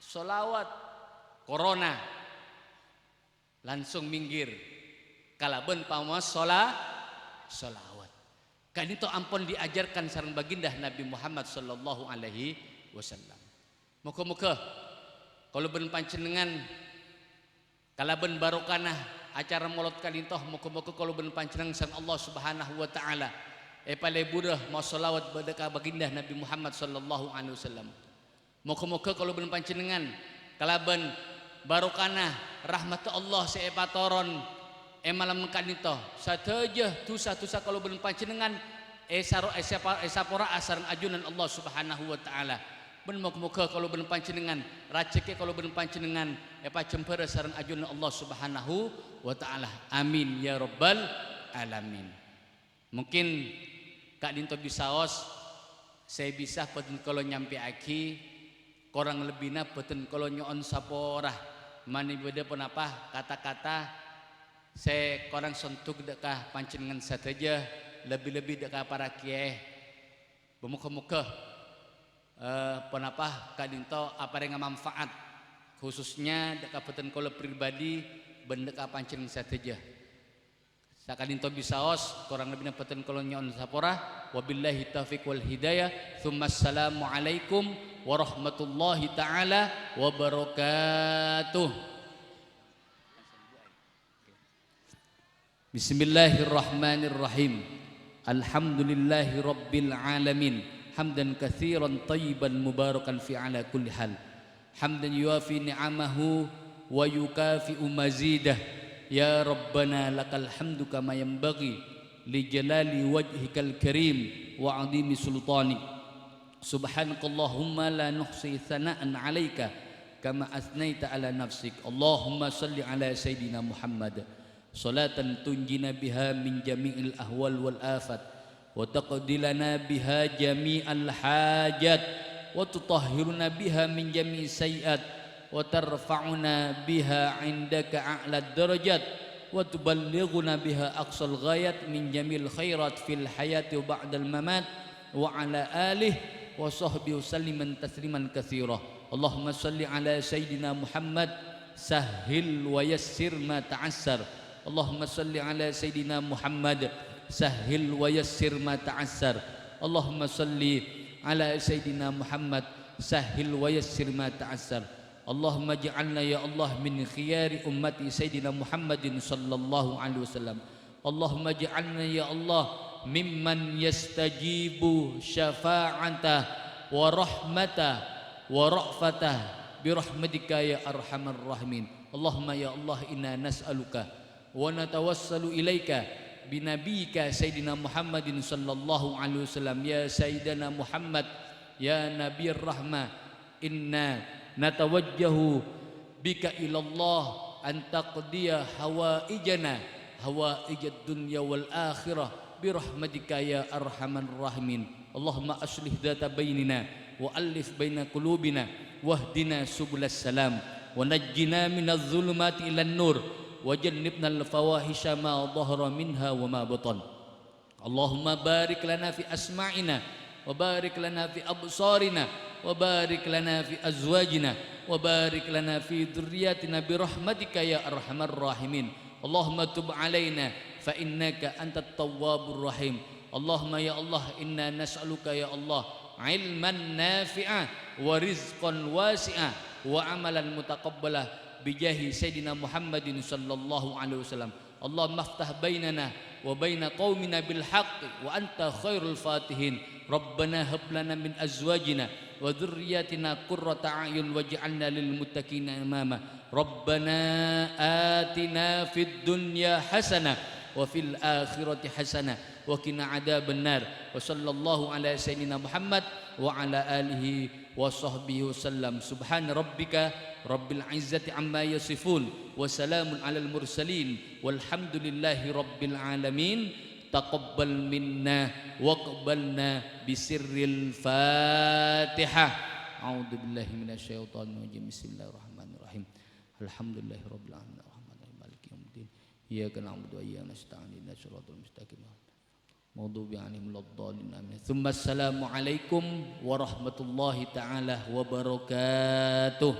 Speaker 1: solawat corona langsung minggir kalaben pamas solawat kan itu ampun diajarkan sareng baginda Nabi Muhammad sallallahu alaihi wasallam. Muka-muka kalau ben panjenengan kalaben barokana acara molot kalintoh muka-muka kalau ben panjenengan sang Allah Subhanahu wa taala pale budah mau salawat badaka baginda Nabi Muhammad sallallahu alaihi wasallam. Moga-moga kalau ben panjenengan kalaban barokana rahmat Allah seepatoron malam kanito sateja tusa-tusa kalau ben panjenengan sapora asarang ajunan Allah Subhanahu wa taala. ben muka kalau ben panjenengan rajeki kalau ben panjenengan pacempere sareng ajunna Allah Subhanahu wa taala. Amin ya rabbal alamin. Mungkin Kak Dinto bisaos saya bisa peten kalau nyampe aki kurang lebihnya peten kalau nyon saporah mani beda pun apa kata-kata saya kurang sentuh dekah panjenengan saja lebih-lebih dekah para kiai bermuka-muka pun apa Kak Dinto apa yang manfaat khususnya dekah peten kalau pribadi bendekah panjenengan saja. Sakadinto bisaos kurang lebih peten kalau nyon sapora wabillahi taufiq wal hidayah tsumma assalamu alaikum warahmatullahi taala wabarakatuh. Bismillahirrahmanirrahim. Alhamdulillahi rabbil alamin hamdan katsiran tayyiban mubarakan fi ala kulli hal hamdan yuafi ni'amahu wa yukafi'u mazidah. Ya Rabbana lakal hamdu kama yanbaghi li jalali wajhikal karim wa 'azimi sultanik. Subhanakallahumma la nuhsi thana'an 'alaika kama athnaita 'ala nafsik. Allahumma salli 'ala sayidina Muhammad salatan tunjina biha min jami'il ahwal wal afat wa taqdilana biha jami'al hajat wa tutahhiruna biha min jami'i sayyi'at wa tarfa'una biha 'indaka a'la darajat wa tuballighuna biha aqsal ghayat min jamil khairat fil hayati wa ba'dal mamat wa 'ala alihi wa sahbihi salliman tasliman katsira. Allahumma salli 'ala sayidina Muhammad sahhil wa yassir ma ta'assar. Allahumma salli 'ala sayidina Muhammad sahhil wa yassir ma ta'assar. Allahumma salli 'ala sayidina Muhammad sahhil wa yassir ma ta'assar. Allahumma ja'alna ya Allah min khiyari ummati Sayyidina Muhammadin sallallahu alaihi wasallam. Allahumma ja'alna ya Allah mimman yastajibu syafa'ata wa rahmata wa ra'fata birahmatika ya arhamar rahimin. Allahumma ya Allah inna nas'aluka wa natawassalu ilaika binabiyika Sayyidina Muhammadin sallallahu alaihi wasallam. Ya Sayyidina Muhammad ya Nabiyur Rahmah inna natawajjahu bika ilallah an taqdiya hawaijana hawaijad dunya wal akhirah birahmatika ya arhamar rahimin. Allahumma aslih dhata bainina wa alif baina qulubina wahdina subulas salam wa najjina minadh dhulumati ilan nur wa jannibna al fawahisha ma dhahara minha wa ma batan. Allahumma barik lana fi asma'ina wa barik lana fi absarina wa barik lana fi azwajina wa barik lana fi dzurriyyatina bi rahmatika ya arhamar rahimin. Allahumma tub alaina fa innaka antat tawwabur rahim. Allahumma ya Allah inna nas'aluka ya Allah ilman nafi'a wa rizqan wasi'a wa amalan mutaqabbalah bijahi sayyidina Muhammadin sallallahu alaihi wasallam. Allahumma aftah bainana wa baina qaumina bil haqqi wa anta khairul fatihin. Rabbana hab lana min azwajina wa dzurriyyatina qurrata a'yun waj'alna lil muttaqina imama. Rabbana atina fid dunya hasanah wa fil akhirati hasanah wa qina adzabannar. Wa sallallahu ala sayyidina Muhammad wa ala alihi wa sahbihi wasallam. Subhana rabbika rabbil izzati amma yasifun wa salamun alal mursalin walhamdulillahi rabbil alamin. Taqabbal minna waqbalna bisirril Fatihah. A'udzu billahi minasyaitonir rajim. Bismillahirrahmanirrahim. Alhamdulillahi rabbil alamin arrahmanirrahim maliki yaumiddin. Iyyaka na'budu wa iyyaka nasta'in ihdinas siratal mustaqim. Maghdubi 'alaihim waladdallin. Amin. Tsumma assalamu alaikum warahmatullahi taala wabarakatuh.